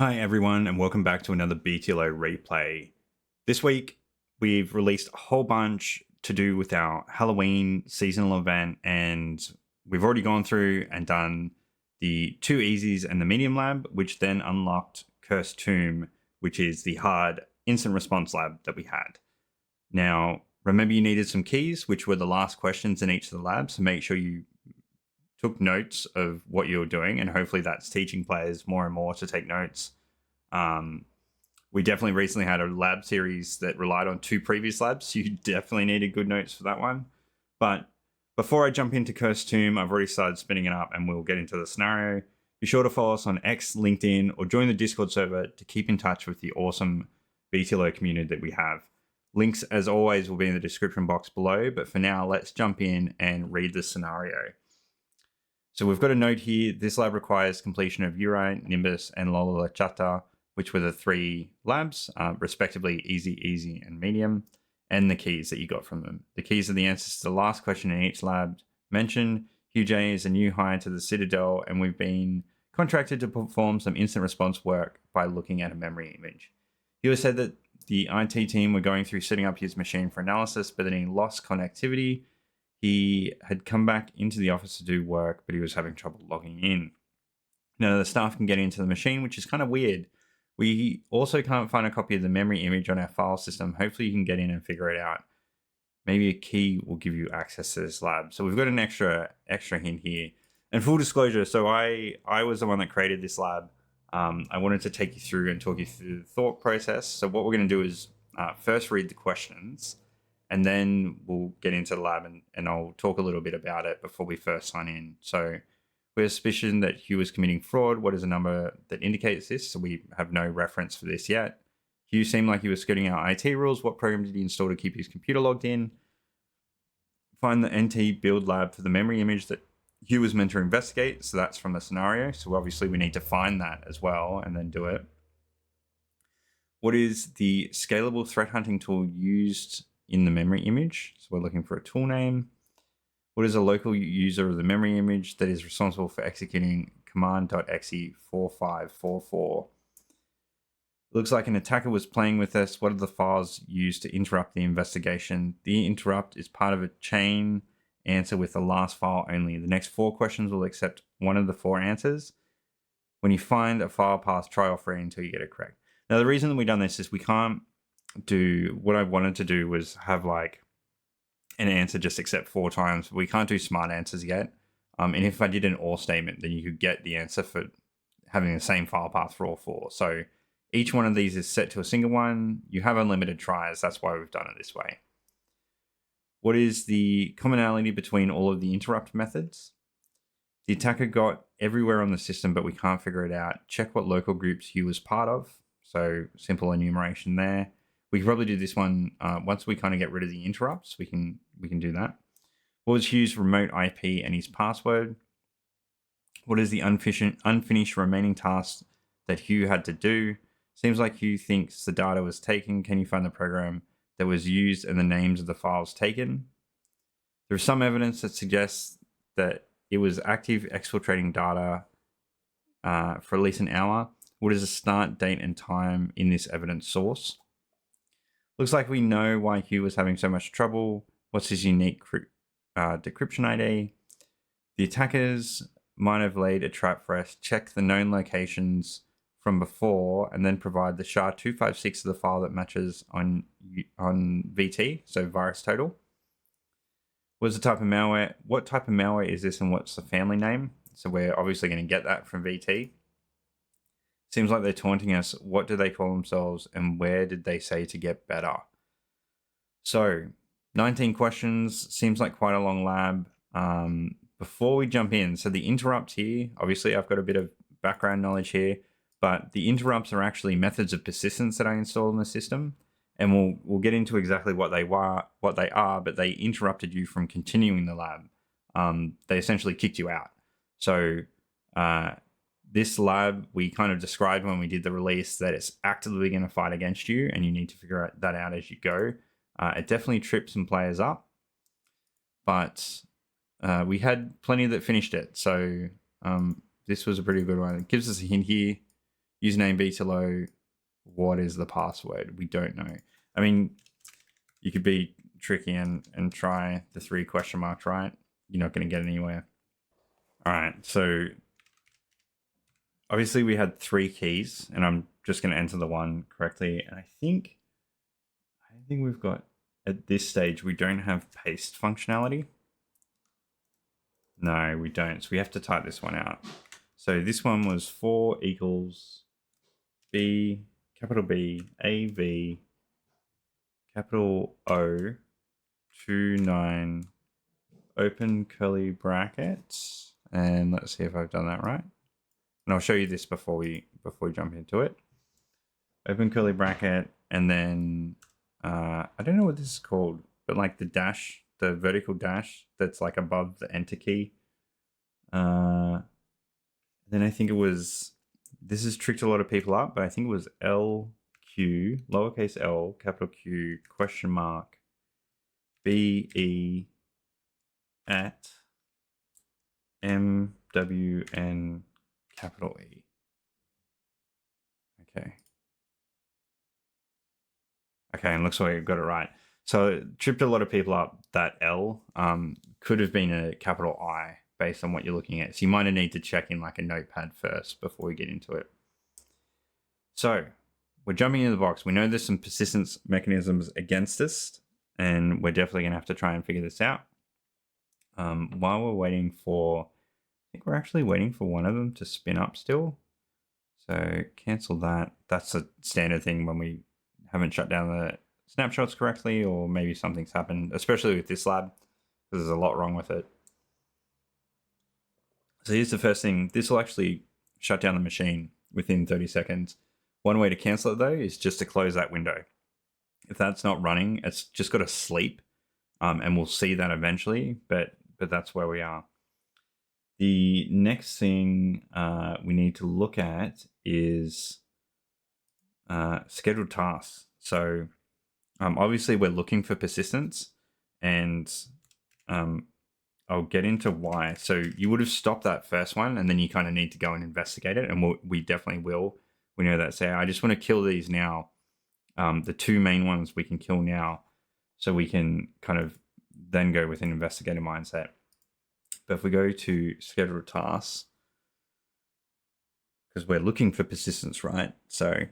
Hi everyone, and welcome back to another BTLO replay. This week we've released a whole bunch to do with our Halloween seasonal event, and we've already gone through and done the 2 easies and the medium lab, which then unlocked Cursed Tomb, which is the hard instant response lab that we had. Now, remember you needed some keys, which were the last questions in each of the labs, so make sure you took notes of what you were doing, and hopefully that's teaching players more and more to take notes. We definitely recently had a lab series that relied on 2 previous labs, so you definitely needed good notes for that one. But before I jump into Cursed Tomb, I've already started spinning it up and we'll get into the scenario. Be sure to follow us on X, LinkedIn, or join the Discord server to keep in touch with the awesome BTLO community that we have. Links, as always, will be in the description box below, but for now, let's jump in and read the scenario. So we've got a note here. This lab requires completion of Urite, Nimbus, and Lola Chata, which were the 3 labs, respectively easy, easy, and medium, and the keys that you got from them. The keys are the answers to the last question in each lab mentioned. Hugh J is a new hire to the Citadel, and we've been contracted to perform some instant response work by looking at a memory image. He has said that the IT team were going through setting up his machine for analysis, but then he lost connectivity. He had come back into the office to do work, but he was having trouble logging in. Now, the staff can get into the machine, which is kind of weird. We also can't find a copy of the memory image on our file system. Hopefully you can get in and figure it out. Maybe a key will give you access to this lab. So we've got an extra hint here. And full disclosure, so I was the one that created this lab. I wanted to take you through and talk you through the thought process. So what we're going to do is first read the questions, and then we'll get into the lab and I'll talk a little bit about it before we first sign in. So we have suspicion that Hugh is committing fraud. What is a number that indicates this? So we have no reference for this yet. Hugh seemed like he was skirting our IT rules. What program did he install to keep his computer logged in? Find the NT build lab for the memory image that Hugh was meant to investigate. So that's from the scenario. So obviously we need to find that as well and then do it. What is the scalable threat hunting tool used in the memory image? So we're looking for a tool name. What is a local user of the memory image that is responsible for executing command.exe4544? It looks like an attacker was playing with us. What are the files used to interrupt the investigation? The interrupt is part of a chain answer with the last file only. The next 4 questions will accept one of the 4 answers. When you find a file path, try all 3 until you get it correct. Now, the reason that we've done this is we can't do what I wanted to do was have like an answer just accept 4 times. We can't do smart answers yet. And if I did an or statement, then you could get the answer for having the same file path for all 4. So each one of these is set to a single one. You have unlimited tries. That's why we've done it this way. What is the commonality between all of the interrupt methods? The attacker got everywhere on the system, but we can't figure it out. Check what local groups he was part of. So simple enumeration there. We can probably do this one once we kind of get rid of the interrupts. We can do that. What was Hugh's remote IP and his password? What is the unfinished remaining tasks that Hugh had to do? Seems like Hugh thinks the data was taken. Can you find the program that was used and the names of the files taken? There is some evidence that suggests that it was active exfiltrating data for at least an hour. What is the start date and time in this evidence source? Looks like we know why Hugh was having so much trouble. What's his unique decryption ID? The attackers might have laid a trap for us. Check the known locations from before and then provide the SHA-256 of the file that matches on VT, so virus total. What's the type of malware? What type of malware is this and what's the family name? So we're obviously going to get that from VT. Seems like they're taunting us. What do they call themselves and where did they say to get better? So 19 questions, seems like quite a long lab. Before we jump in, so the interrupts here, obviously I've got a bit of background knowledge here, but the interrupts are actually methods of persistence that I installed in the system. And we'll get into exactly what they are, but they interrupted you from continuing the lab. They essentially kicked you out. So this lab, we kind of described when we did the release that it's actively going to fight against you and you need to figure that out as you go. It definitely tripped some players up, but we had plenty that finished it. So this was a pretty good one. It gives us a hint here. username BTLO, what is the password? We don't know. I mean, you could be tricky and try the 3 question marks, right? You're not going to get anywhere. All right, so obviously we had 3 keys, and I'm just going to enter the one correctly. And I think we've got, at this stage, we don't have paste functionality. No, we don't. So we have to type this one out. So this one was 4 equals B, capital B, A, V, capital O, 29, open curly brackets. And let's see if I've done that right. And I'll show you this before we jump into it. Open curly bracket, and then I don't know what this is called, but like the dash, the vertical dash that's like above the enter key. Then I think it was, this has tricked a lot of people up, but I think it was LQ, lowercase L, capital Q, question mark, BE at MWN capital E. Okay, and looks like I got it right. So it tripped a lot of people up. That L could have been a capital I based on what you're looking at. So you might need to check in like a notepad first before we get into it. So we're jumping into the box. We know there's some persistence mechanisms against us, and we're definitely going to have to try and figure this out. While we're waiting for, I think we're actually waiting for one of them to spin up still. So cancel that. That's a standard thing when we haven't shut down the snapshots correctly, or maybe something's happened, especially with this lab, because there's a lot wrong with it. So here's the first thing. This will actually shut down the machine within 30 seconds. One way to cancel it, though, is just to close that window. If that's not running, it's just got to sleep, and we'll see that eventually, but that's where we are. The next thing we need to look at is scheduled tasks. So obviously we're looking for persistence, and I'll get into why. So you would have stopped that first one, and then you kind of need to go and investigate it, and we definitely will. We know that. So I just want to kill these now. The 2 main ones we can kill now, so we can kind of then go with an investigator mindset. But if we go to scheduled tasks, because we're looking for persistence, right? So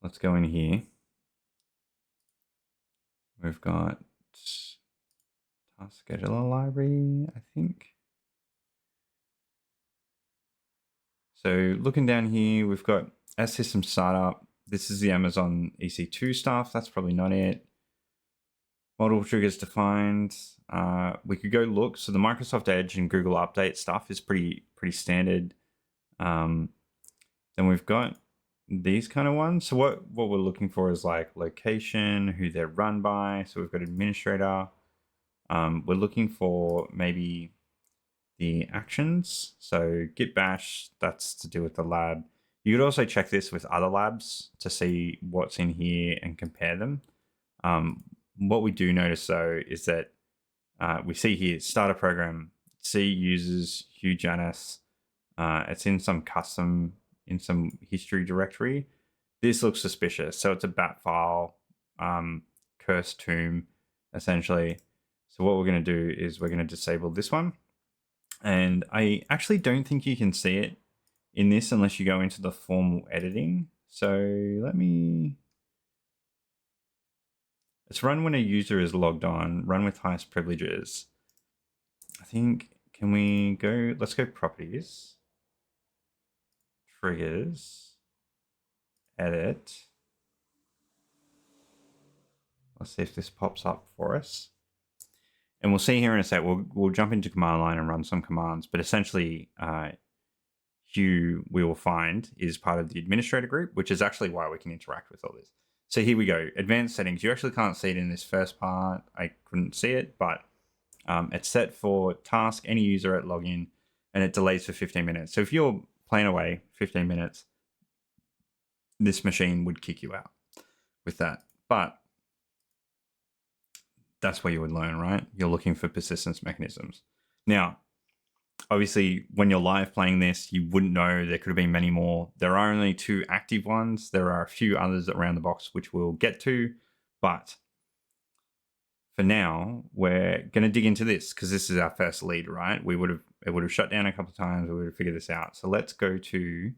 let's go in here. We've got task scheduler library, I think. So looking down here, we've got as system startup. This is the Amazon EC2 stuff. That's probably not it. Model triggers defined. We could go look. So the Microsoft Edge and Google Update stuff is pretty standard. Then we've got these kind of ones. So what we're looking for is like location, who they're run by. So we've got administrator. We're looking for maybe the actions. So git bash, that's to do with the lab. You could also check this with other labs to see what's in here and compare them. What we do notice though is that we see here start a program, C users Hugh J. It's in some custom, in some history directory. This looks suspicious. So it's a bat file, cursed tomb, essentially. So what we're going to do is we're going to disable this one. And I actually don't think you can see it in this unless you go into the formal editing. So let's run when a user is logged on, run with highest privileges. I think, can we go, let's go properties, triggers, edit. Let's see if this pops up for us. And we'll see here in a sec, we'll jump into command line and run some commands, but essentially Hugh, we will find, is part of the administrator group, which is actually why we can interact with all this. So here we go, advanced settings. You actually can't see it in this first part. I couldn't see it, but it's set for task, any user at login, and it delays for 15 minutes. So if you're playing away 15 minutes, this machine would kick you out with that. But that's where you would learn, right? You're looking for persistence mechanisms. Now, Obviously, when you're live playing this, you wouldn't know. There could have been many more. There are only 2 active ones. There are a few others around the box, which we'll get to. But for now, we're going to dig into this because this is our first lead, right? It would have shut down a couple of times. We would have figured this out. So let's go to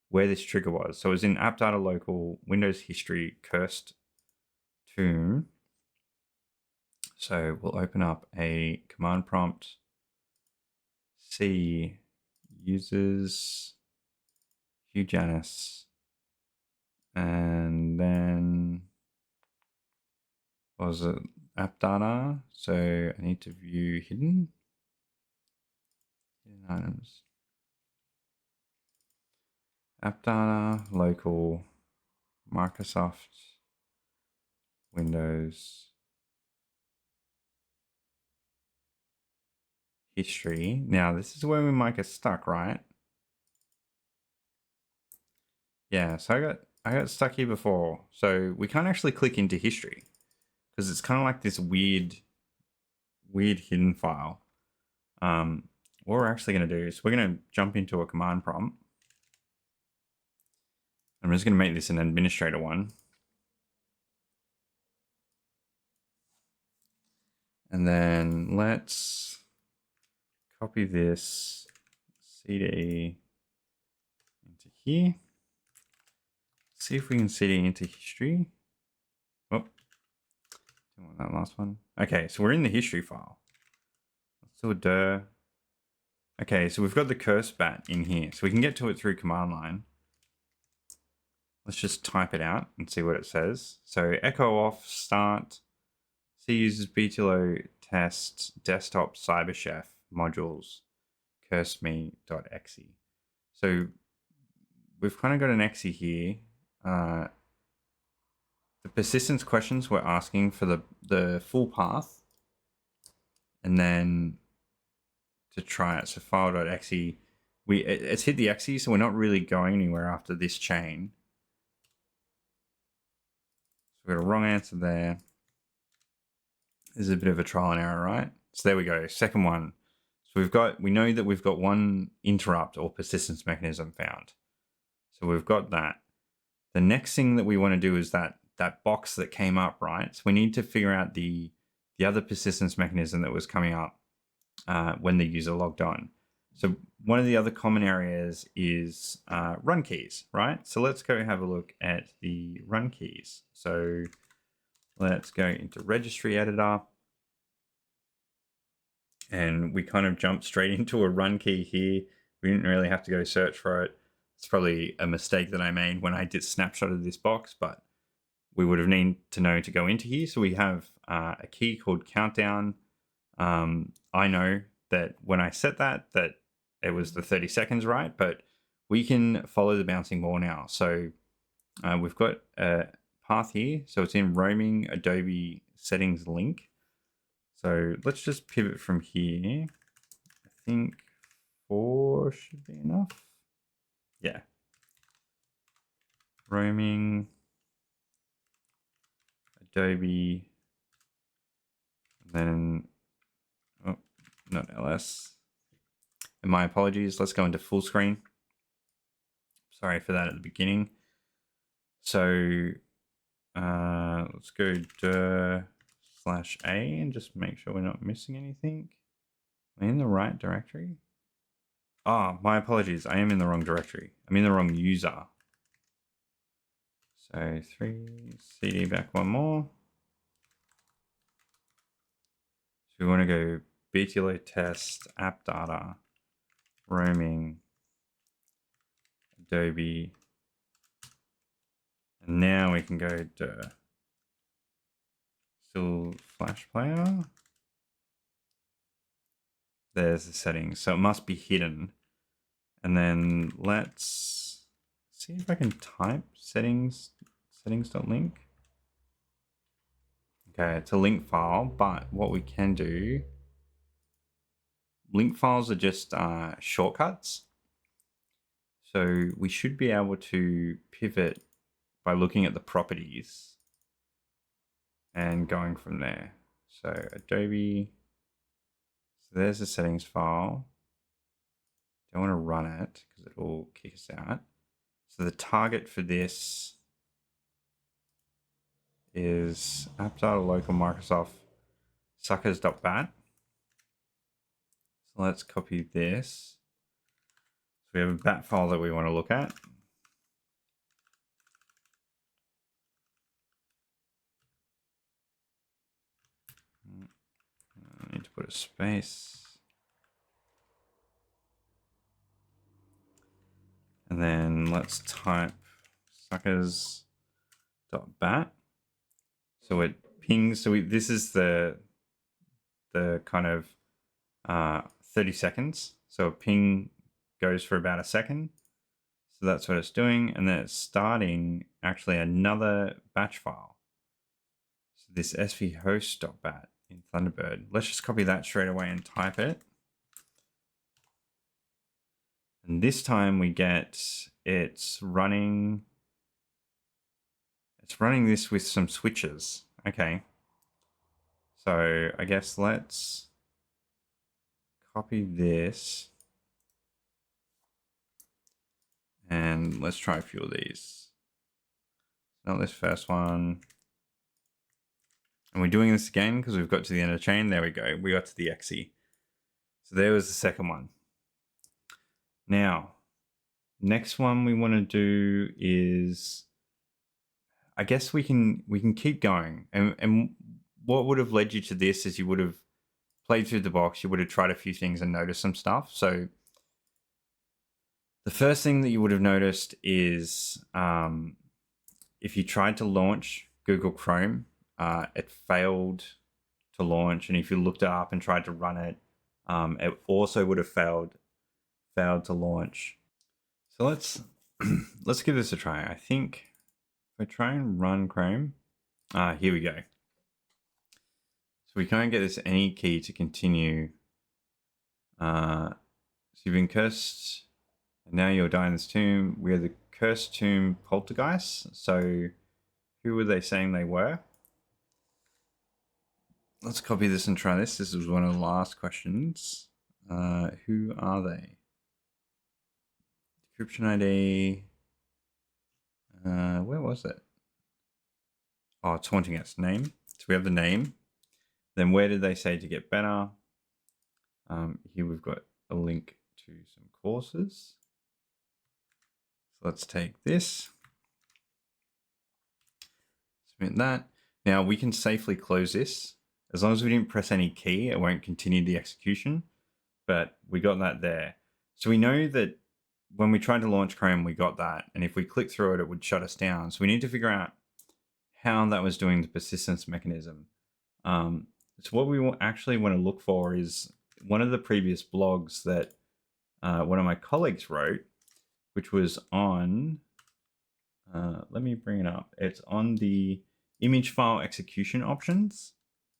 where this trigger was. So it was in app data local, Windows history, cursed tomb. So we'll open up a command prompt. C users Hugh Janus, and then what was it? App data. So I need to view hidden items. App data local Microsoft Windows history. Now this is where we might get stuck, right? Yeah, so I got stuck here before. So we can't actually click into history because it's kind of like this weird hidden file. What we're actually going to do is we're going to jump into a command prompt. I'm just going to make this an administrator one. And then let's copy this CD into here. See if we can CD into history. Oh, don't want that last one. Okay, so we're in the history file. Let's do a dir. Okay, so we've got the curse bat in here. So we can get to it through command line. Let's just type it out and see what it says. So echo off, start, C uses BTLO test, desktop cyberchef modules, curseme.exe. So we've kind of got an exe here. The persistence questions we're asking for the full path, and then to try it. So file.exe, it's hit the exe, so we're not really going anywhere after this chain. So we've got a wrong answer there. This is a bit of a trial and error, right? So there we go. Second one. So we know that we've got one interrupt or persistence mechanism found. So we've got that. The next thing that we want to do is that box that came up, right? So we need to figure out the other persistence mechanism that was coming up when the user logged on. So one of the other common areas is run keys, right? So let's go have a look at the run keys. So let's go into registry editor. And we kind of jumped straight into a run key here. We didn't really have to go search for it. It's probably a mistake that I made when I did snapshot of this box, but we would have needed to know to go into here. So we have a key called countdown. I know that when I set that it was the 30 seconds, right? But we can follow the bouncing ball now. So we've got a path here. So it's in roaming Adobe settings link. So let's just pivot from here. I think 4 should be enough. Yeah. Roaming Adobe, and then, oh, not LS. And my apologies. Let's go into full screen. Sorry for that at the beginning. So let's go dir/a and just make sure we're not missing anything. Am I in the right directory? Ah, my apologies. I am in the wrong directory. I'm in the wrong user. So 3 CD back one more. So we want to go BTLO test app data roaming Adobe, and now we can go to still flash player. There's the settings, so it must be hidden. And then let's see if I can type settings.link. Okay, it's a link file, but what we can do, link files are just shortcuts. So we should be able to pivot by looking at the properties and going from there. So Adobe, so there's the settings file. Don't want to run it because it will kick us out. So the target for this is app data local Microsoft suckers.bat. So let's copy this. So we have a bat file that we want to look at. I need to put a space. And then let's type suckers.bat. So it pings. So this is the kind of 30 seconds. So a ping goes for about a second. So that's what it's doing. And then it's starting actually another batch file. So this svhost.bat in Thunderbird. Let's just copy that straight away and type it. And this time we get it's running this with some switches. Okay. So I guess let's copy this. And let's try a few of these. Not this first one. And we're doing this again because we've got to the end of the chain. There we go. We got to the exe. So there was the second one. Now, next one we want to do is, I guess we can keep going. And what would have led you to this is you would have played through the box. You would have tried a few things and noticed some stuff. So the first thing that you would have noticed is if you tried to launch Google Chrome, it failed to launch. And if you looked it up and tried to run it, it also would have failed to launch. So let's give this a try. I think if I try and run Chrome, here we go. So we can't get this any key to continue. So you've been cursed, and now you'll die in this tomb. We are the cursed tomb poltergeists. So who were they saying they were? Let's copy this and try this. This was one of the last questions. Who are they? Decryption ID. Where was it? Oh, it's haunting us. Name. So we have the name. Then where did they say to get better? Here we've got a link to some courses. So let's take this. Submit that. Now we can safely close this. As long as we didn't press any key, it won't continue the execution. But we got that there. So we know that when we tried to launch Chrome, we got that. And if we click through it, it would shut us down. So we need to figure out how that was doing the persistence mechanism. So what we actually want to look for is one of the previous blogs that one of my colleagues wrote, which was on, let me bring it up. It's on the image file execution options.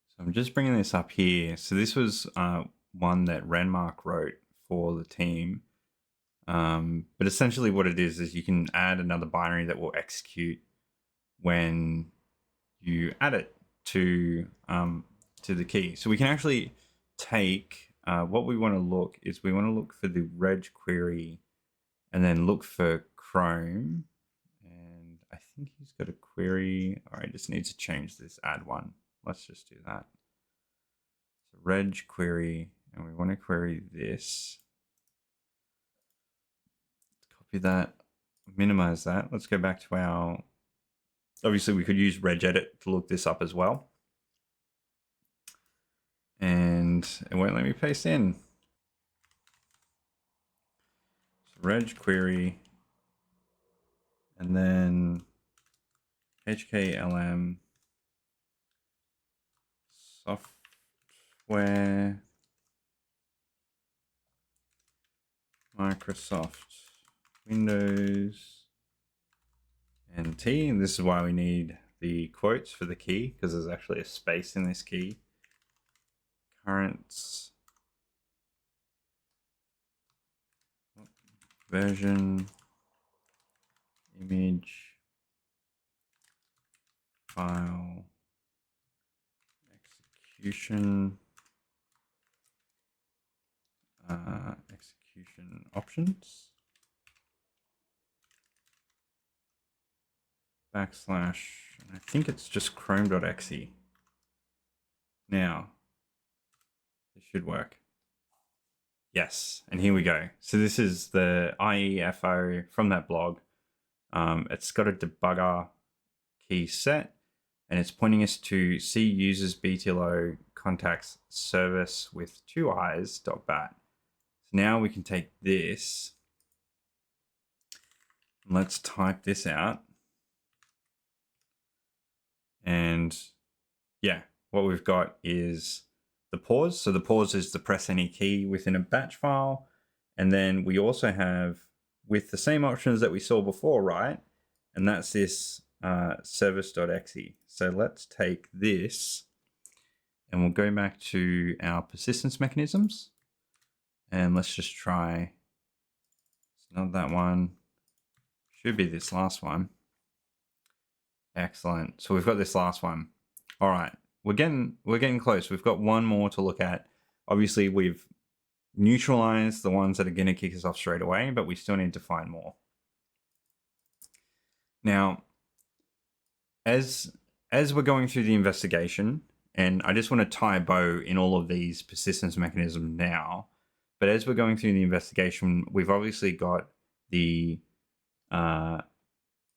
So I'm just bringing this up here. So this was one that Renmark wrote for the team. But essentially what it is you can add another binary that will execute when you add it to the key. So we can actually take what we want to look is we want to look for the reg query and then look for Chrome. And I think he's got a query. All right, I just need to change this add one. Let's just do that. So reg query, and we want to query this. Let's copy that, minimize that. Let's go back to our, obviously we could use regedit to look this up as well. And it won't let me paste in. So reg query, and then HKLM software Microsoft Windows NT. And this is why we need the quotes for the key, because there's actually a space in this key. Current version image file execution execution options. / I think it's just chrome.exe. Now, this should work. Yes, and here we go. So this is the IEFO from that blog. It's got a debugger key set, and it's pointing us to see users BTLO contacts service with 2 eyes.bat. So now we can take this. Let's type this out. And yeah, what we've got is the pause. So the pause is the press any key within a batch file. And then we also have, with the same options that we saw before, right? And that's this service.exe. So let's take this and we'll go back to our persistence mechanisms. And let's just try, it's not that one, should be this last one. Excellent. So we've got this last one. All right, we're getting close. We've got one more to look at. Obviously, we've neutralized the ones that are going to kick us off straight away, but we still need to find more. Now, as we're going through the investigation, and I just want to tie a bow in all of these persistence mechanisms now, but as we're going through the investigation, we've obviously got the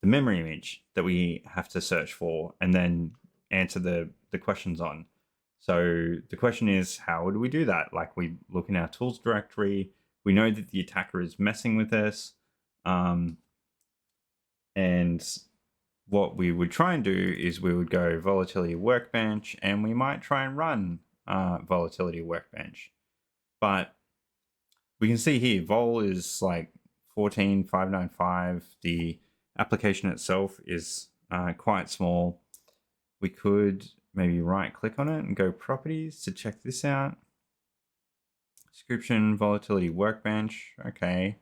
memory image that we have to search for and then answer the questions on. So the question is, how would we do that? Like, we look in our tools directory, we know that the attacker is messing with us, and what we would try and do is we would go volatility workbench, and we might try and run volatility workbench. But we can see here, vol is like 14595. The application itself is quite small. We could maybe right click on it and go properties to check this out. Description, volatility workbench. Okay,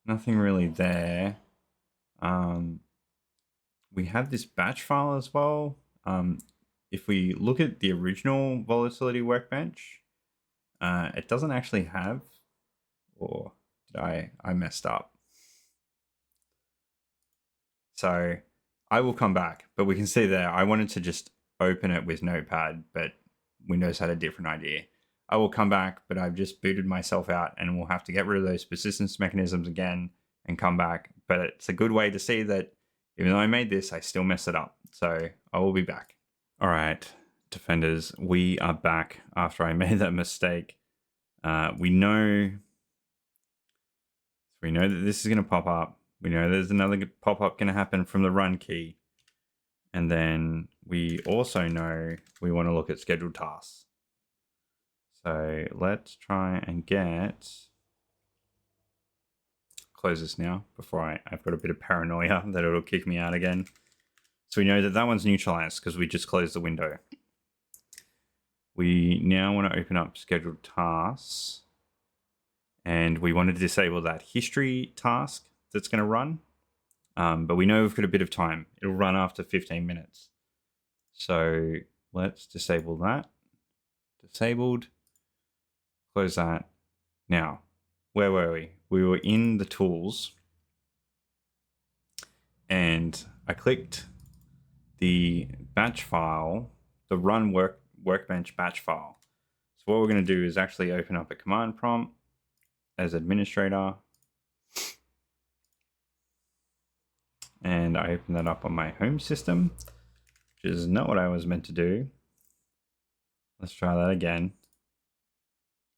nothing really there. We have this batch file as well. If we look at the original volatility workbench, it doesn't actually have, or did I messed up? So I will come back, but we can see there, I wanted to just open it with Notepad, but Windows had a different idea. I will come back, but I've just booted myself out and we'll have to get rid of those persistence mechanisms again and come back. But it's a good way to see that even though I made this, I still messed it up. So I will be back. All right, defenders, we are back after I made that mistake. We know that this is going to pop up. We know there's another pop-up going to happen from the run key. And then we also know we want to look at scheduled tasks. So let's try and close this now before I've got a bit of paranoia that it'll kick me out again. So we know that that one's neutralized because we just closed the window. We now want to open up scheduled tasks. And we want to disable that history task that's going to run. But we know we've got a bit of time. It'll run after 15 minutes. So let's disable that. Disabled. Close that. Now, where were we? We were in the tools. And I clicked the batch file, the run workbench batch file. So what we're going to do is actually open up a command prompt as administrator. And I open that up on my home system, which is not what I was meant to do. Let's try that again.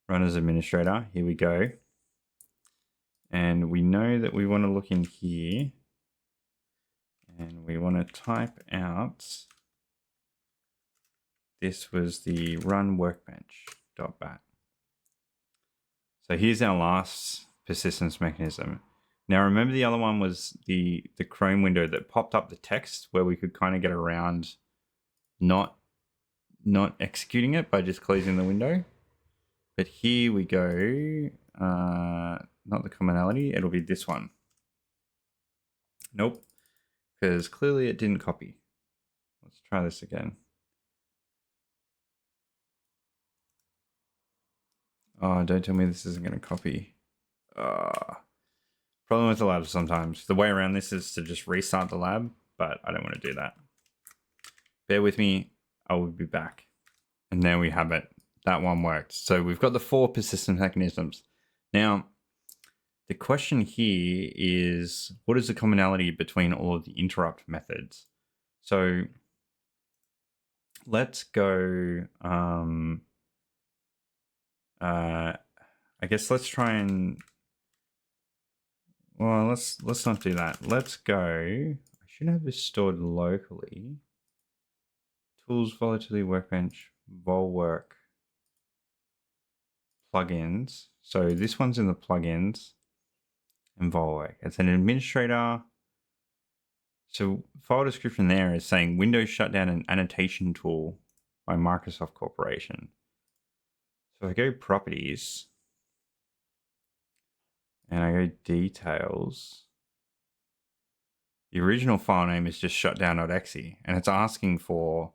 Run as administrator. Here we go. And we know that we want to look in here and we want to type out, this was the run workbench.bat. So here's our last persistence mechanism. Now remember the other one was the Chrome window that popped up the text where we could kind of get around not executing it by just closing the window. But here we go, not the commonality, it'll be this one. Nope, because clearly it didn't copy. Let's try this again. Oh, don't tell me this isn't going to copy. Problem with the lab sometimes. The way around this is to just restart the lab, but I don't want to do that. Bear with me. I will be back. And there we have it. That one worked. So we've got the 4 persistent mechanisms. Now, the question here is, what is the commonality between all of the interrupt methods? So let's go, I guess let's try and, well, let's not do that. Let's go, I should have this stored locally. Tools, volatility, workbench, vol work, plugins. So this one's in the plugins and vol work. It's an administrator. So file description there is saying Windows shutdown and annotation tool by Microsoft Corporation. So if I go properties and I go details, the original file name is just shutdown.exe and it's asking for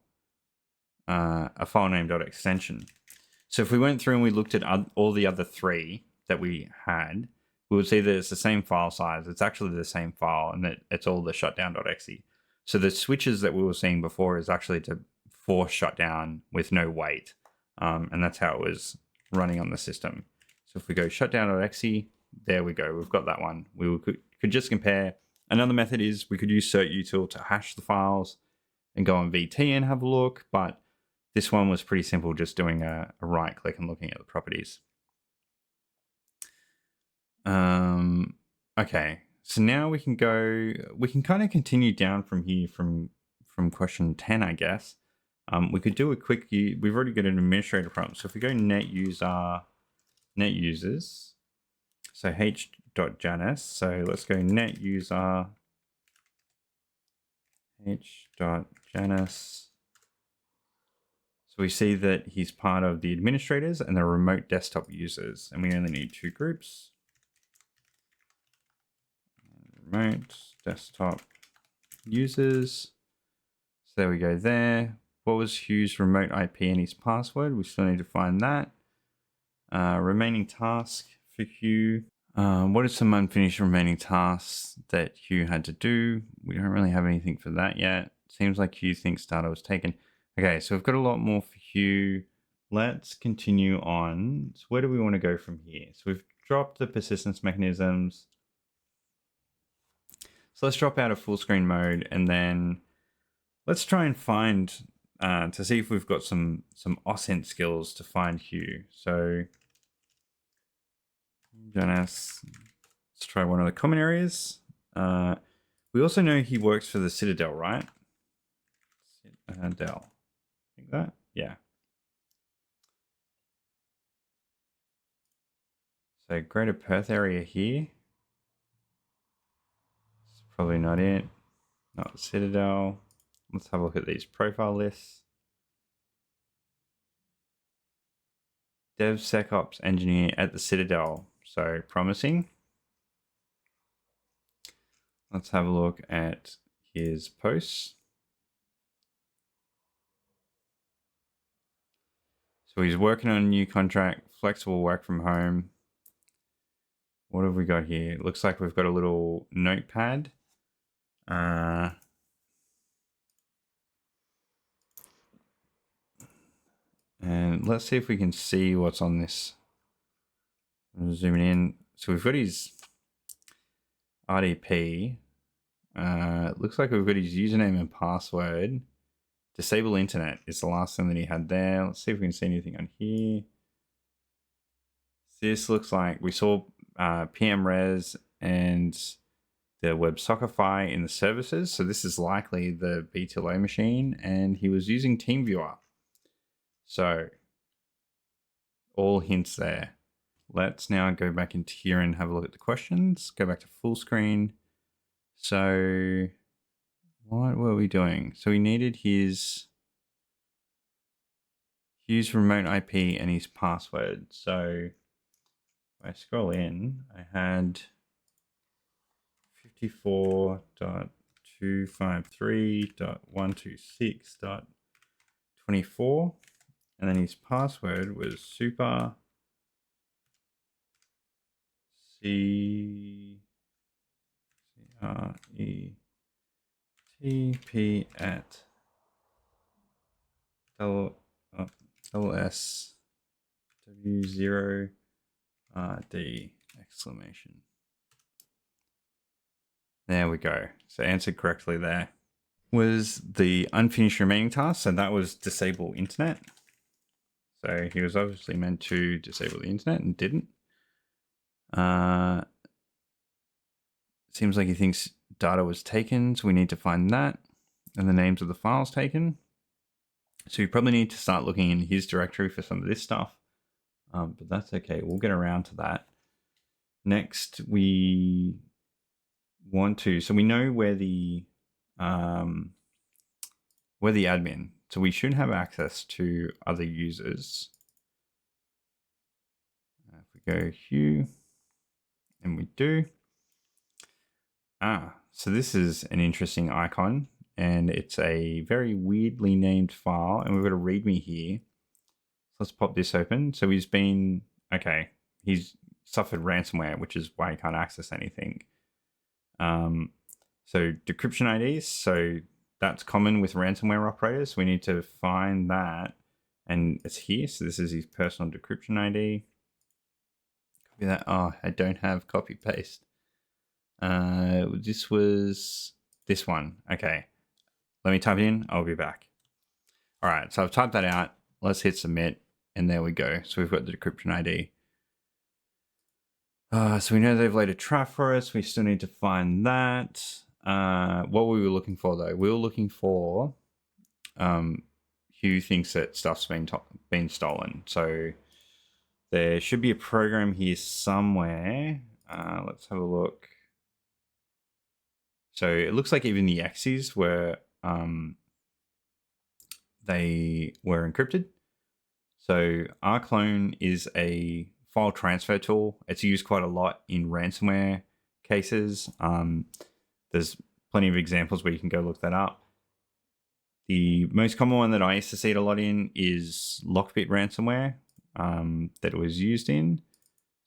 a file name .extension. So if we went through and we looked at all the other 3 that we had, we would see that it's the same file size. It's actually the same file and that it's all the shutdown.exe. So the switches that we were seeing before is actually to force shutdown with no wait. And that's how it was running on the system. So if we go shutdown.exe, there we go. We've got that one. We could just compare. Another method is we could use certutil to hash the files and go on VT and have a look. But this one was pretty simple, just doing a right click and looking at the properties. Okay, so now we can kind of continue down from here from question 10, I guess. We could do a quick, we've already got an administrator prompt. So if we go net users, so h.janus, so let's go net user h.janus. So we see that he's part of the administrators and the remote desktop users, and we only need 2 groups. Remote desktop users. So there we go there. What was Hugh's remote IP and his password? We still need to find that. Remaining task for Hugh. What are some unfinished remaining tasks that Hugh had to do? We don't really have anything for that yet. Seems like Hugh thinks data was taken. Okay, so we've got a lot more for Hugh. Let's continue on. So where do we want to go from here? So we've dropped the persistence mechanisms. So let's drop out of full screen mode and then let's try and find, to see if we've got some OSINT skills to find Hugh. So let's try one of the common areas. We also know he works for the Citadel, right? Citadel. Think that? Yeah. So Greater Perth area here. It's probably not it. Not Citadel. Let's have a look at these profile lists. DevSecOps engineer at the Citadel. So promising. Let's have a look at his posts. So he's working on a new contract, flexible work from home. What have we got here? It looks like we've got a little notepad. And let's see if we can see what's on this. I'm zooming in. So we've got his RDP. It looks like we've got his username and password. Disable internet is the last thing that he had there. Let's see if we can see anything on here. This looks like we saw PMRes and the WebSockify in the services. So this is likely the BTLO machine, and he was using TeamViewer. So all hints there. Let's now go back into here and have a look at the questions. Go back to full screen. So what were we doing? So we needed his remote IP and his password. So if I scroll in, I had 54.253.126.24. And then his password was super CRETP at LSW0RD exclamation. There we go. So answered correctly there. Was the unfinished remaining task, so that was disable internet. So he was obviously meant to disable the internet and didn't. Seems like he thinks data was taken, so we need to find that and the names of the files taken. So you probably need to start looking in his directory for some of this stuff, but that's okay. We'll get around to that. Next, we want to, so we know where the admin, so we should have access to other users. If we go Hugh, and we do. So this is an interesting icon, and it's a very weirdly named file, and we've got a README here. Let's pop this open. So he's suffered ransomware, which is why he can't access anything. So decryption IDs, so that's common with ransomware operators. We need to find that, and it's here. So this is his personal decryption ID. Copy that. Oh, I don't have copy paste. This was this one. Okay, let me type it in. I'll be back. All right, so I've typed that out. Let's hit submit, and there we go. So we've got the decryption ID. So we know they've laid a trap for us. We still need to find that. What were we looking for though? We were looking for Hugh thinks that stuff's been stolen. So there should be a program here somewhere. Let's have a look. So it looks like even the X's were they were encrypted. So rclone is a file transfer tool. It's used quite a lot in ransomware cases. There's plenty of examples where you can go look that up. The most common one that I used to see it a lot in is Lockbit ransomware that it was used in.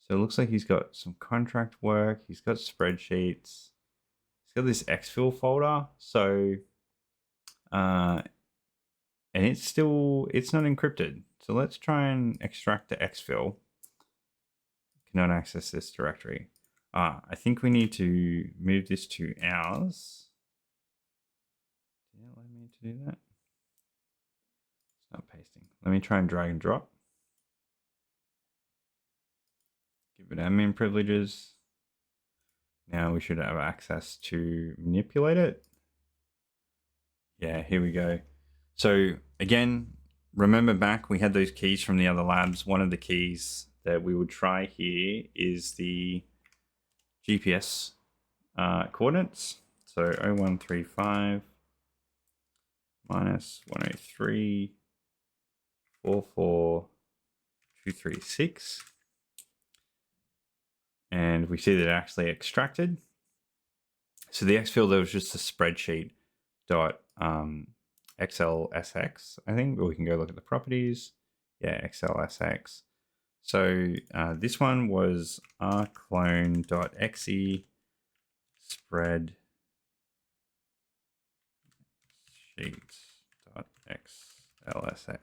So it looks like he's got some contract work. He's got spreadsheets. He's got this exfil folder. So, and it's not encrypted. So let's try and extract the exfil. Cannot access this directory. I think we need to move this to ours. Did it allow me to do that? It's not pasting. Let me try and drag and drop. Give it admin privileges. Now we should have access to manipulate it. Yeah, here we go. So again, remember back, we had those keys from the other labs. One of the keys that we would try here is the GPS coordinates. So 0135 minus 103 44236. And we see that it actually extracted. So the exfil, there was just a spreadsheet dot XLSX, I think, but we can go look at the properties. Yeah, XLSX. So this one was rclone.exe spread sheet.xlsx.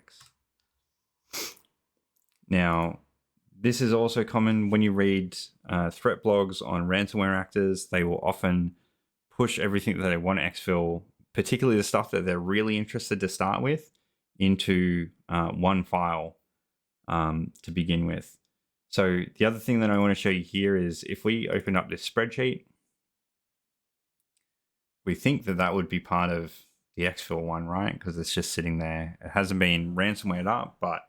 Now, this is also common when you read threat blogs on ransomware actors. They will often push everything that they want to exfil, particularly the stuff that they're really interested to start with, into one file to begin with. So the other thing that I want to show you here is if we open up this spreadsheet, we think that that would be part of the exfil one, right? Because it's just sitting there. It hasn't been ransomwared up, but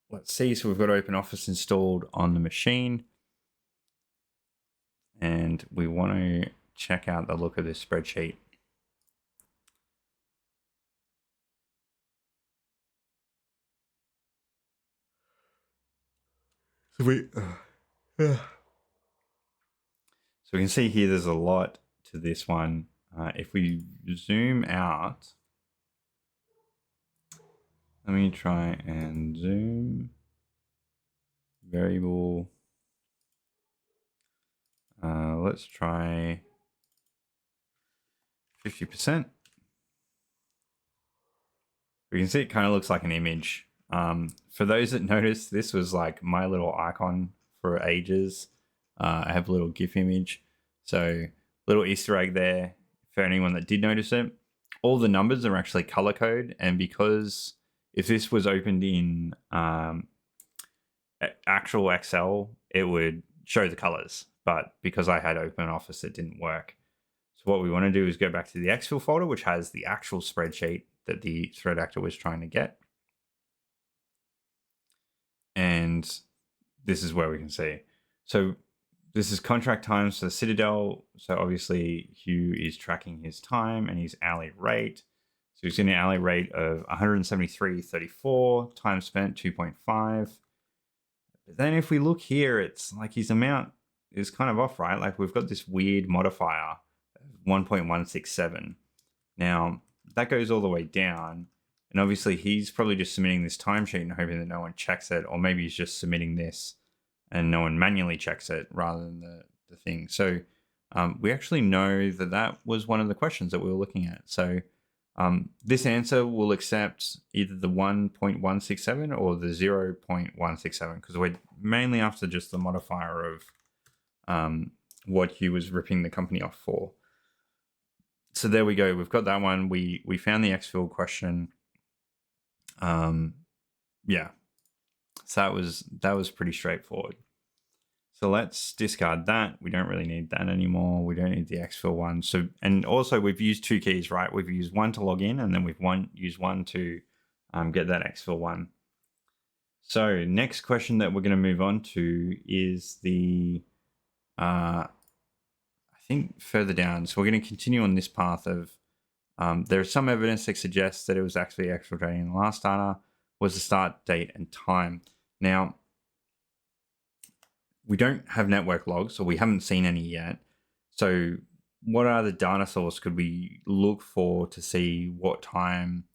let's see. So we've got OpenOffice installed on the machine. And we want to check out the look of this spreadsheet. So we can see here there's a lot to this one. If we zoom out, let me try and zoom variable Let's try 50%. We can see it kind of looks like an image. For those that noticed, this was like my little icon for ages. I have a little GIF image. So little Easter egg there for anyone that did notice it. All the numbers are actually color code. And because if this was opened in actual Excel, it would show the colors. But because I had Open Office, it didn't work. So what we want to do is go back to the Exfil folder, which has the actual spreadsheet that the threat actor was trying to get. And this is where we can see. So this is contract times for Citadel. So obviously Hugh is tracking his time and his hourly rate. So he's getting an hourly rate of 173.34, time spent 2.5. But then if we look here, it's like his amount is kind of off, right? Like we've got this weird modifier of 1.167. Now that goes all the way down. And obviously he's probably just submitting this timesheet and hoping that no one checks it, or maybe he's just submitting this and no one manually checks it rather than the thing. So we actually know that that was one of the questions that we were looking at. So this answer will accept either the 1.167 or the 0.167 because we're mainly after just the modifier of what Hugh was ripping the company off for. So there we go. We've got that one. We found the Exfil question. Yeah. So that was pretty straightforward. So let's discard that. We don't really need that anymore. We don't need the Exfil one. So, and also we've used two keys, right? We've used one to log in and then we've used one to get that Exfil one. So next question that we're going to move on to is the, I think further down. So we're going to continue on this path of, there's some evidence that suggests that it was actually exfiltrating in the last data was the start date and time. Now, we don't have network logs, or we haven't seen any yet. So what are the data source could we look for to see what time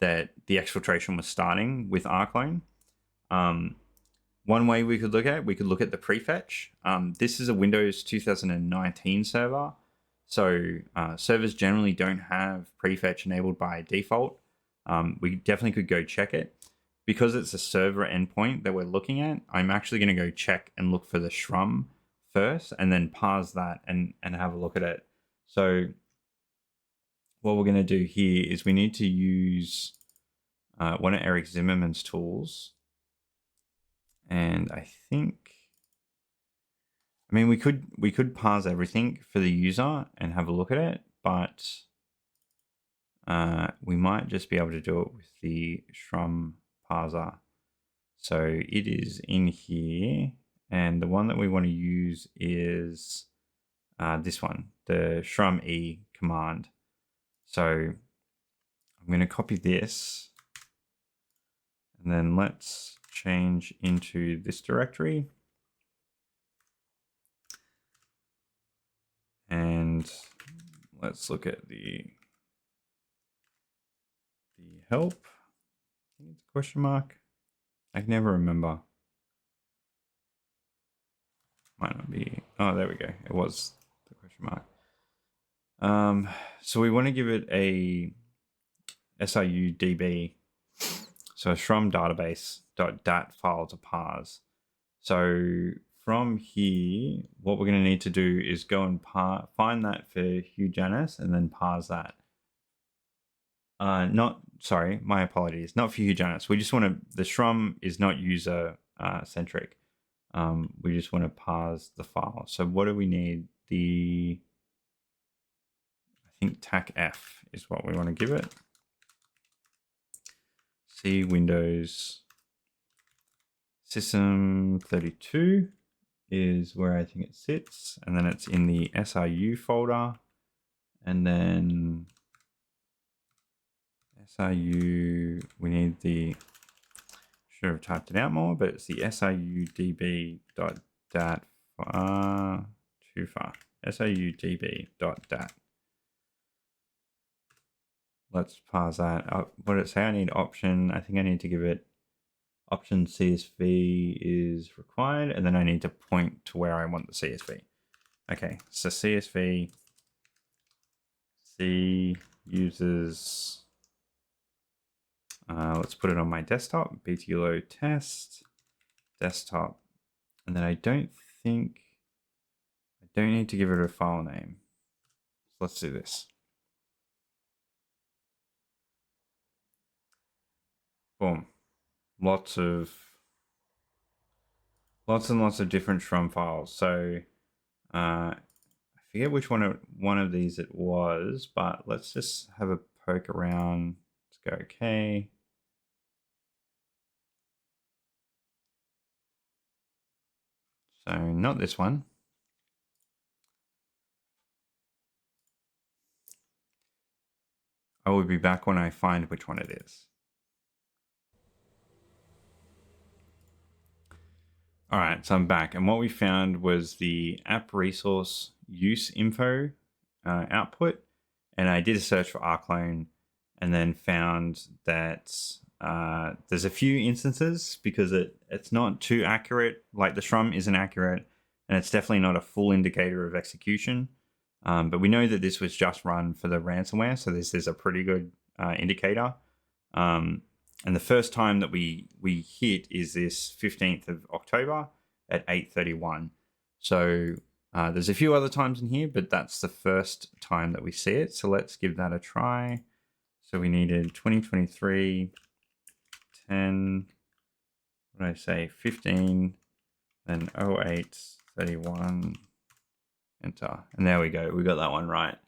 that the exfiltration was starting with Arclone? One way we could look at the prefetch. This is a Windows 2019 server. So servers generally don't have prefetch enabled by default. We definitely could go check it. Because it's a server endpoint that we're looking at, I'm actually going to go check and look for the shrum first and then parse that and have a look at it. So what we're going to do here is we need to use one of Eric Zimmerman's tools. And I mean, we could parse everything for the user and have a look at it, but we might just be able to do it with the shrum parser. So it is in here, and the one that we want to use is this one, the shrum e command. So I'm going to copy this, and then let's change into this directory. And let's look at the help. I think it's a question mark. I can never remember. Might not be. Oh, there we go. It was the question mark. So we want to give it a SRU DB. So a shrum database.dat file to parse. So from here, what we're going to need to do is go and find that for Hugh Janus and then parse that. Sorry, my apologies. Not for Hugh Janus. We just want to, the shrum is not user centric. We just want to parse the file. So what do we need? I think TACF is what we want to give it. C Windows System 32 is where I think it sits. And then it's in the SRU folder. And then SRU, we need the, should have typed it out more, but it's the SRU db.dat, too far, SRU db.dat. Let's parse that. What did it say? I need option, I think I need to give it option CSV is required, and then I need to point to where I want the CSV. Okay, so CSV C users. Let's put it on my desktop. BTLO test desktop, and then I don't need to give it a file name. So let's do this. Boom. Lots and lots of different Shrum files. So I forget which one of these it was, but let's just have a poke around. Let's go okay. So not this one. I will be back when I find which one it is. All right, so I'm back, and what we found was the app resource use info output, and I did a search for rclone, and then found that there's a few instances because it's not too accurate. Like the Shrum isn't accurate, and it's definitely not a full indicator of execution. But we know that this was just run for the ransomware, so this is a pretty good indicator. And the first time that we hit is this 15th of October at 8:31. So there's a few other times in here, but that's the first time that we see it. So let's give that a try. So we needed 2023, 10, what did I say, 15, then 08:31, enter. And there we go. We got that one right.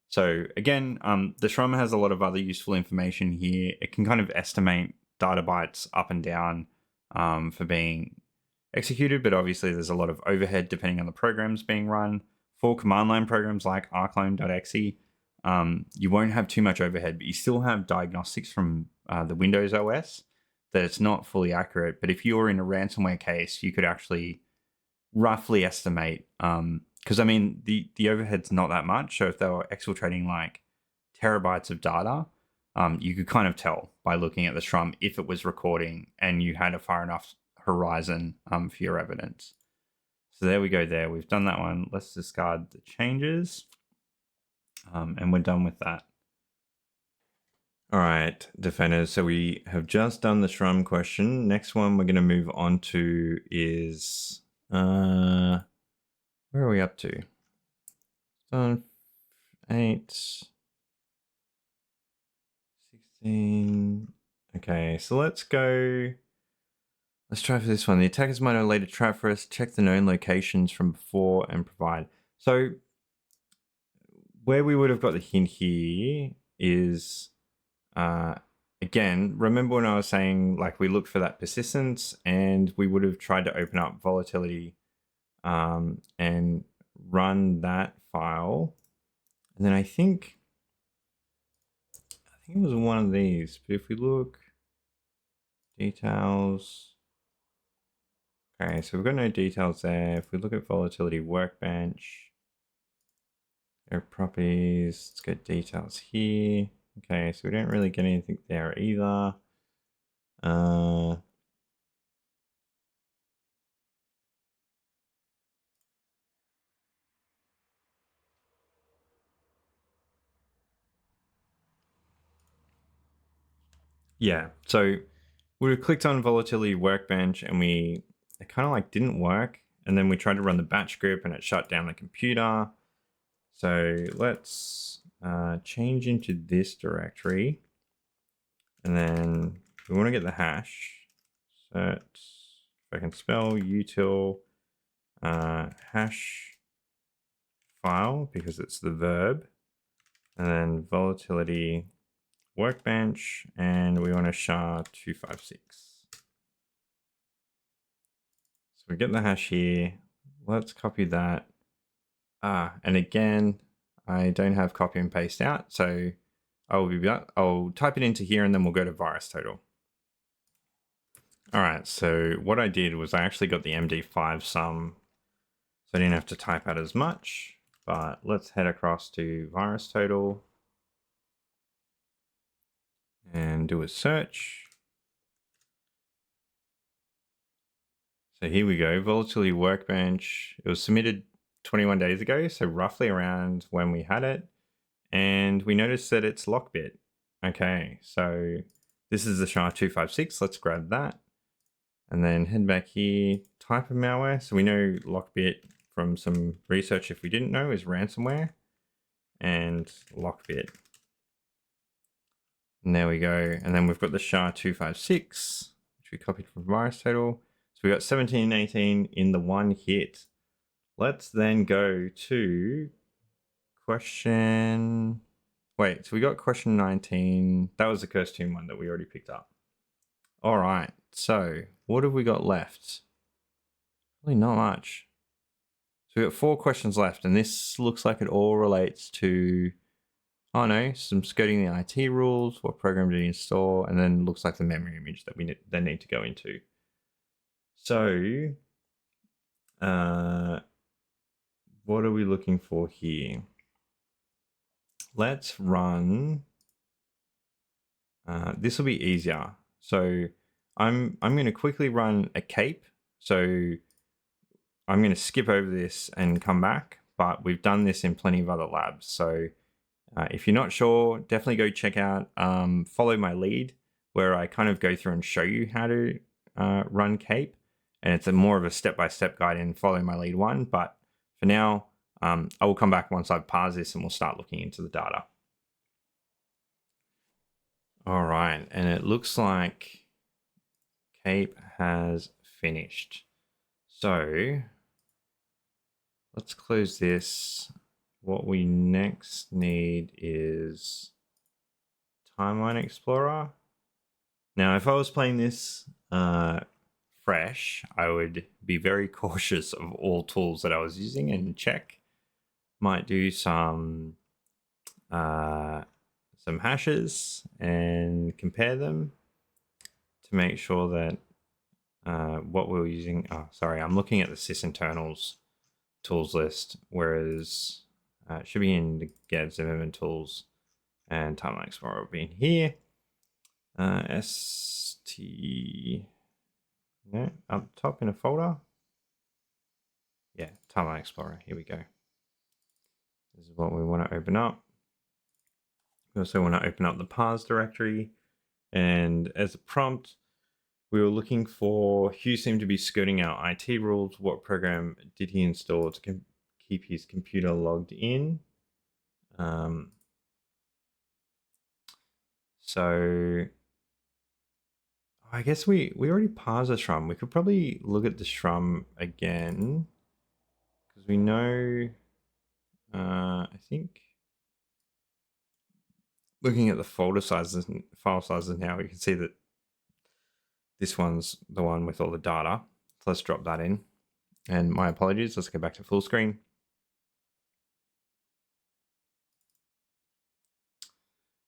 So again, the Shrum has a lot of other useful information here. It can kind of estimate data bytes up and down for being executed, but obviously there's a lot of overhead depending on the programs being run. For command line programs like rclone.exe, you won't have too much overhead, but you still have diagnostics from the Windows OS that it's not fully accurate. But if you're in a ransomware case, you could actually roughly estimate because I mean the overhead's not that much. So if they were exfiltrating like terabytes of data, you could kind of tell by looking at the Shrum if it was recording and you had a far enough horizon for your evidence. So there we go. There we've done that one. Let's discard the changes, and we're done with that. All right, defenders. So we have just done the Shrum question. Next one we're going to move on to is where are we up to? Done 8, 16. Okay, so let's go. Let's try for this one. The attackers might have laid a trap for us. Check the known locations from before and provide. So where we would have got the hint here is, again, remember when I was saying like we looked for that persistence and we would have tried to open up volatility and run that file. And then I think it was one of these, but if we look, details. Okay, so we've got no details there. If we look at volatility workbench, their properties, let's get details here. Okay, so we don't really get anything there either. Yeah, so we would have clicked on volatility workbench and it kind of like didn't work. And then we tried to run the batch script and it shut down the computer. So let's change into this directory. And then we want to get the hash. So if I can spell util hash file because it's the verb. And then volatility workbench, and we want to SHA 256. So we get the hash here. Let's copy that. And again, I don't have copy and paste out, so I'll type it into here and then we'll go to virus total. All right, so what I did was I actually got the MD5 sum, so I didn't have to type out as much, but let's head across to virus total and do a search. So here we go, volatility workbench. It was submitted 21 days ago, so roughly around when we had it. And we noticed that it's lockbit. Okay, so this is the SHA-256. Let's grab that. And then head back here, type of malware. So we know lockbit from some research, if we didn't know, is ransomware. And lockbit. And there we go. And then we've got the SHA-256, which we copied from VirusTotal. So we got 17 and 18 in the one hit. Let's then go to question... Wait, so we got question 19. That was the Curse Tomb one that we already picked up. All right, so what have we got left? Really not much. So we got 4 questions left, and this looks like it all relates to... Oh no, some skirting the IT rules, what program did you install, and then looks like the memory image that we then need to go into. So, what are we looking for here? Let's run, this will be easier. So I'm going to quickly run a cape. So I'm going to skip over this and come back, but we've done this in plenty of other labs. So if you're not sure, definitely go check out Follow My Lead, where I kind of go through and show you how to run cape. And it's more of a step-by-step guide in Follow My Lead 1. But for now, I will come back once I've parsed this and we'll start looking into the data. All right, and it looks like cape has finished. So let's close this. What we next need is Timeline Explorer. Now, if I was playing this fresh, I would be very cautious of all tools that I was using and check. Might do some hashes and compare them to make sure that what we're using. Oh, sorry, I'm looking at the sysinternals tools list, whereas it should be in the Get Zimmerman tools, and Timeline Explorer will be in here. Yeah, up top in a folder. Yeah, Timeline Explorer. Here we go. This is what we want to open up. We also want to open up the parse directory. And as a prompt, we were looking for Hugh seemed to be skirting our IT rules. What program did he install to keep his computer logged in? So I guess we already parsed the shrum. We could probably look at the shrum again because we know, I think looking at the folder sizes and file sizes now, we can see that this one's the one with all the data. So let's drop that in. And my apologies, let's go back to full screen.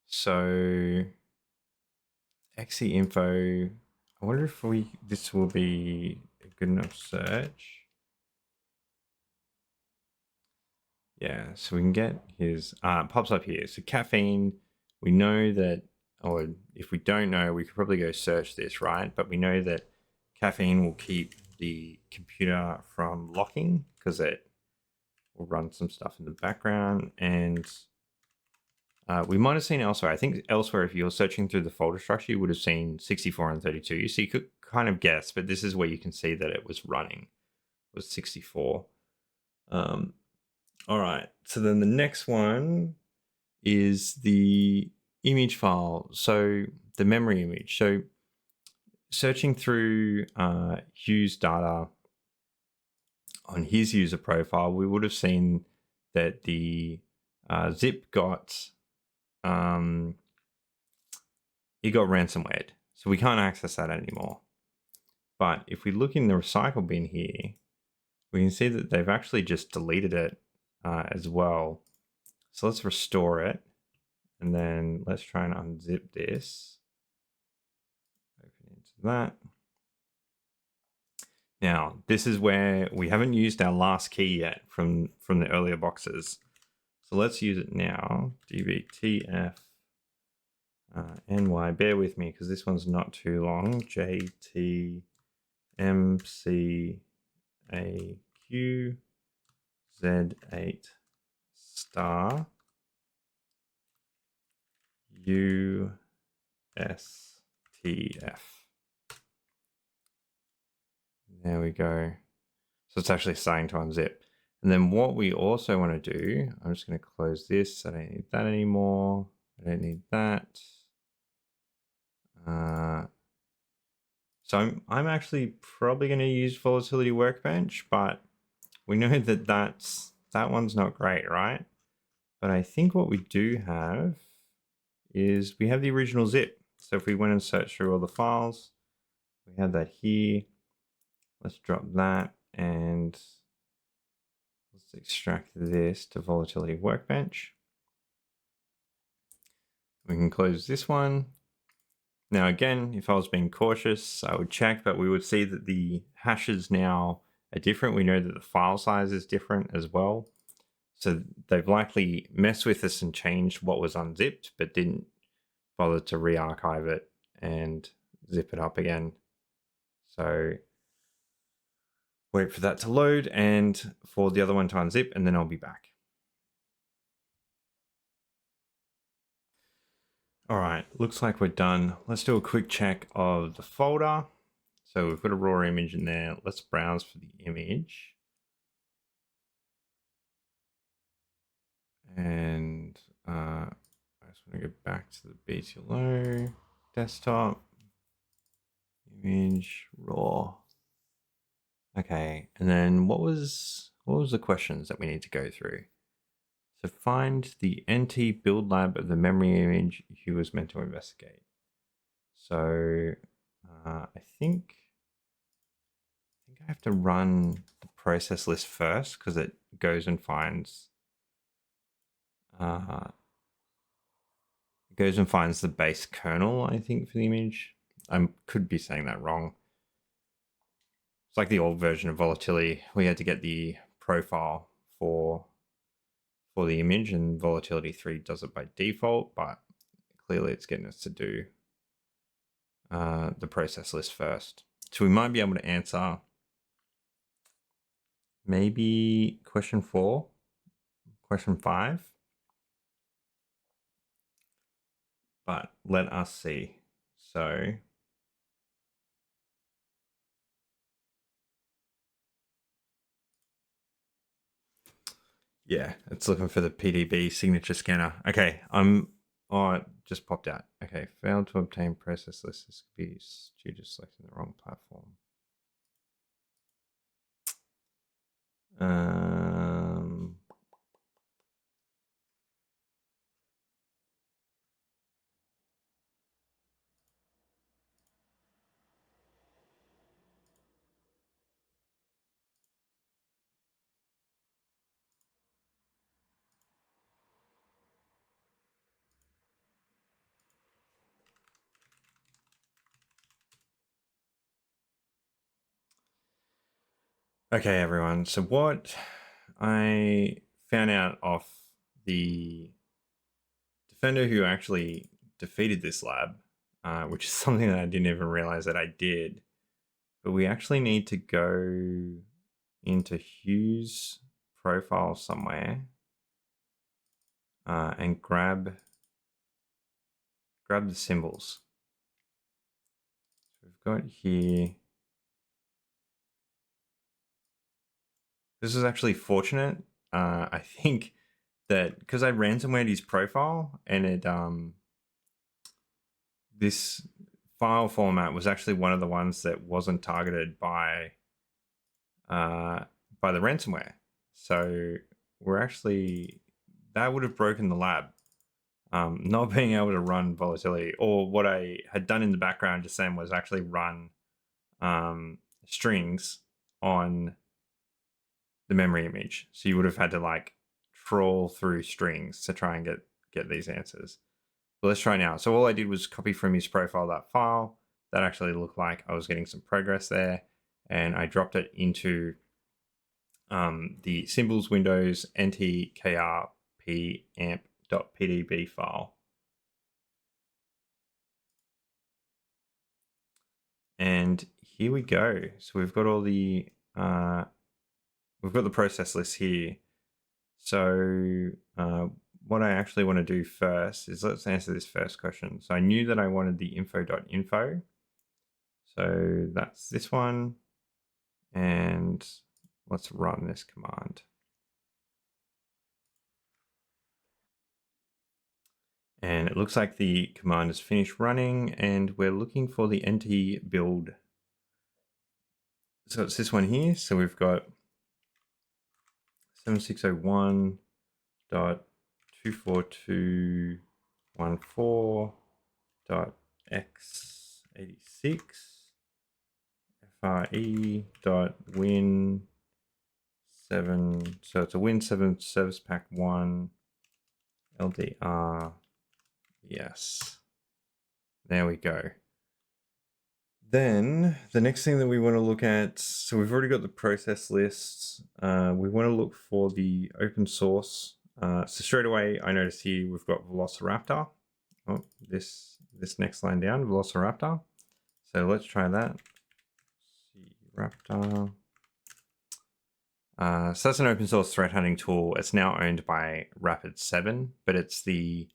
So exe info, I wonder if this will be a good enough search. Yeah, so we can get his, pops up here. So caffeine, we know that, or if we don't know, we could probably go search this, right? But we know that caffeine will keep the computer from locking because it will run some stuff in the background. And we might have seen elsewhere. I think elsewhere, if you're searching through the folder structure, you would have seen 64 and 32. So you could kind of guess, but this is where you can see that it was running. It was 64. All right, so then the next one is the image file. So the memory image. So searching through Hugh's data on his user profile, we would have seen that the zip got it got ransomwared. So we can't access that anymore. But if we look in the recycle bin here, we can see that they've actually just deleted it as well. So let's restore it. And then let's try and unzip this. Open into that. Now, this is where we haven't used our last key yet from the earlier boxes. So let's use it now. dbtf ny, bear with me because this one's not too long. jtmcaq Z8 star USTF. There we go. So it's actually starting to unzip. And then what we also want to do, I'm just going to close this. I don't need that anymore. I don't need that. So I'm actually probably going to use Volatility Workbench, but we know that that one's not great, right? But I think what we do have is we have the original zip. So if we went and searched through all the files, we have that here. Let's drop that and let's extract this to Volatility Workbench. We can close this one. Now again, if I was being cautious, I would check, but we would see that the hashes now are different. We know that the file size is different as well. So they've likely messed with this and changed what was unzipped, but didn't bother to re-archive it and zip it up again. So wait for that to load and for the other one to unzip, and then I'll be back. All right, looks like we're done. Let's do a quick check of the folder. So we've got a raw image in there. Let's browse for the image. And I just want to go back to the BTLO desktop. Image raw. Okay, and then what was the questions that we need to go through? So find the NT build lab of the memory image Hugh was meant to investigate. So I think I have to run the process list first because it goes and finds the base kernel, I think, for the image. I could be saying that wrong. It's like the old version of Volatility. We had to get the profile for the image, and Volatility 3 does it by default, but clearly it's getting us to do the process list first. So we might be able to answer maybe question 4, question 5, but let us see. So yeah, it's looking for the PDB signature scanner. Okay, oh, it just popped out. Okay, failed to obtain process list. This could be due to selecting the wrong platform. Okay, everyone. So what I found out off the defender who actually defeated this lab, which is something that I didn't even realize that I did, but we actually need to go into Hugh's profile somewhere and grab the symbols. So we've got here. This is actually fortunate. I think that because I ransomwared his profile and it this file format was actually one of the ones that wasn't targeted by the ransomware. So we're actually, that would have broken the lab. Not being able to run volatility, or what I had done in the background just then was actually run strings on the memory image. So you would have had to like trawl through strings to try and get these answers. But let's try now. So all I did was copy from his profile that file. That actually looked like I was getting some progress there. And I dropped it into the symbols Windows ntkrpamp.pdb file. And here we go. So we've got all the we've got the process list here. So what I actually want to do first is let's answer this first question. So I knew that I wanted the info.info. So that's this one. And let's run this command. And it looks like the command is finished running, and we're looking for the NT build. So it's this one here. So we've got 7601.24214.x86 FRE.win 7. So it's a win 7 service pack 1 LDR. Yes. There we go. Then the next thing that we want to look at, so we've already got the process lists. We want to look for the open source. So straight away, I notice here we've got Velociraptor. Oh, this next line down, Velociraptor. So let's try that. Raptor. So that's an open source threat hunting tool. It's now owned by Rapid7, but it's the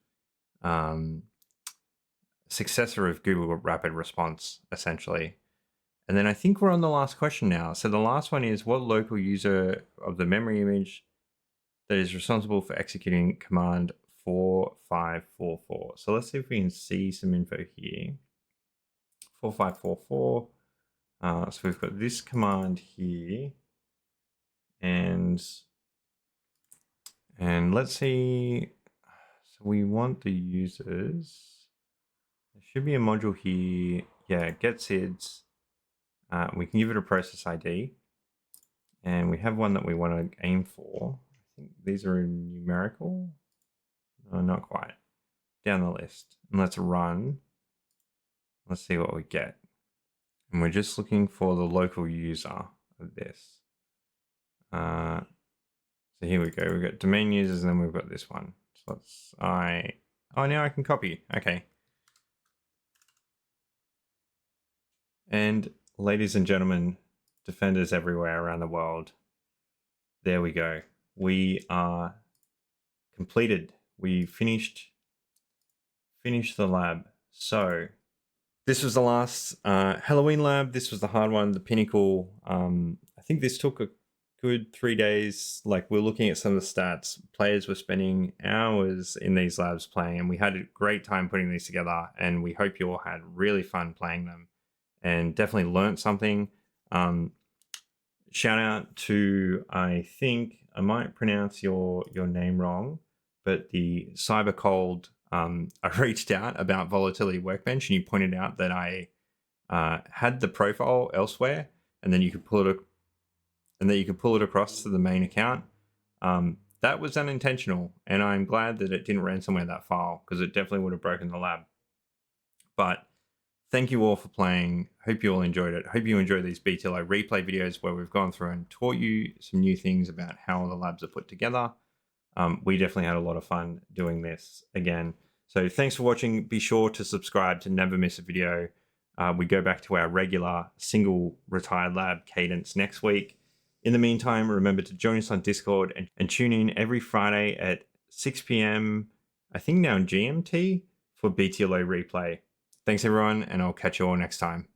successor of Google Rapid Response, essentially. And then I think we're on the last question now. So the last one is, what local user of the memory image that is responsible for executing command 4544? So let's see if we can see some info here. 4544. So we've got this command here. And let's see. So we want the users. There should be a module here. Yeah, get SIDS. We can give it a process ID. And we have one that we want to aim for. I think these are numerical. No, not quite. Down the list. And let's run. Let's see what we get. And we're just looking for the local user of this. So here we go. We've got domain users, and then we've got this one. So let's oh, now I can copy. Okay. And ladies and gentlemen, defenders everywhere around the world, there we go. We are completed. We finished the lab. So this was the last Halloween lab. This was the hard one, the pinnacle. I think this took a good 3 days. Like, we're looking at some of the stats. Players were spending hours in these labs playing, and we had a great time putting these together, and we hope you all had really fun playing them and definitely learned something. Shout out to, I think I might pronounce your name wrong, but the Cyber Cold. I reached out about Volatility Workbench, and you pointed out that I had the profile elsewhere, and then you could pull it across to the main account. That was unintentional, and I'm glad that it didn't ransomware that file, because it definitely would have broken the lab. But thank you all for playing. Hope you all enjoyed it. Hope you enjoy these BTLO replay videos where we've gone through and taught you some new things about how the labs are put together. We definitely had a lot of fun doing this again. So thanks for watching. Be sure to subscribe to never miss a video. We go back to our regular single retired lab cadence next week. In the meantime, remember to join us on Discord and tune in every Friday at 6 p.m, I think now GMT, for BTLO Replay. Thanks everyone, and I'll catch you all next time.